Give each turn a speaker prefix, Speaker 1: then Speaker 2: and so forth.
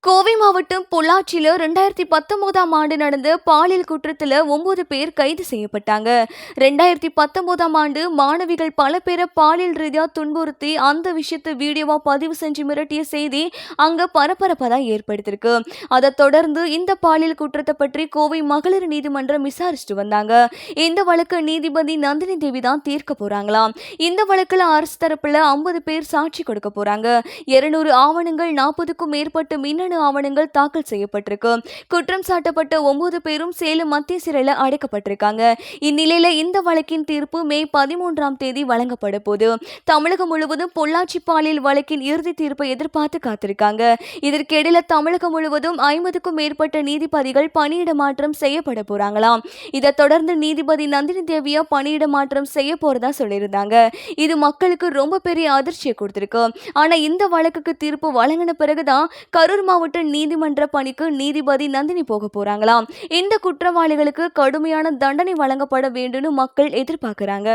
Speaker 1: கோவை மாவட்டம் பொள்ளாச்சியில் 2019ஆம் ஆண்டு நடந்த பாலியல் குற்றத்தில் 9 பேர் கைது செய்யப்பட்டாங்க. 2019ஆம் ஆண்டு மாணவிகள் பல பேரை பாலியல் ரீதியாக துன்புறுத்தி அந்த விஷயத்தை வீடியோவா பதிவு செஞ்சு மிரட்டிய செய்தி அங்க பரபரப்பை தான் ஏற்படுத்தியிருக்கு. அதை தொடர்ந்து இந்த பாலியல் குற்றத்தை பற்றி கோவை மகளிர் நீதிமன்றம் விசாரிச்சுட்டு வந்தாங்க. இந்த வழக்கு நீதிபதி நந்தினி தேவி தான் தீர்க்க போறாங்களாம். இந்த வழக்கில் அரசு தரப்புல 50 பேர் சாட்சி கொடுக்க போறாங்க. 200 ஆவணங்கள், 40க்கும் மேற்பட்ட மின்னணு ஆவணங்கள் தாக்கல் செய்யப்பட்டிருக்கு. குற்றம் சாட்டப்பட்ட 9 பேரும் சேலம் மத்திய சிறையில் அடைக்கப்பட்டிருக்காங்க. இந்நிலையில இந்த வழக்கின் தீர்ப்பு மே 13ஆம் தேதி வழங்கப்பட போது தமிழகம் முழுவதும் பொள்ளாச்சி பாலியல் வழக்கின் இறுதி தீர்ப்பை எதிர்பார்த்து காத்திருக்காங்க. இதற்கிடையில தமிழகம் முழுவதும் 50க்கும் மேற்பட்ட நீதிபதிகள் பணியிட மாற்றம் செய்யப்பட போறாங்களாம். இதை தொடர்ந்து நீதிபதி நந்தினி தேவியா பணியிட மாற்றம் செய்ய போறதா சொல்லியிருந்தாங்க. இது மக்களுக்கு ரொம்ப பெரிய அதிர்ச்சியை கொடுத்திருக்கு. ஆனா இந்த வழக்குக்கு தீர்ப்பு வழங்கின பிறகுதான் கரூர் மாவட்ட நீதிமன்ற பணிக்கு நீதிபதி நந்தினி போக போறாங்களாம். இந்த குற்றவாளிகளுக்கு கடுமையான தண்டனை வழங்கப்பட வேண்டும்னு மக்கள் எதிர்பார்க்கிறாங்க.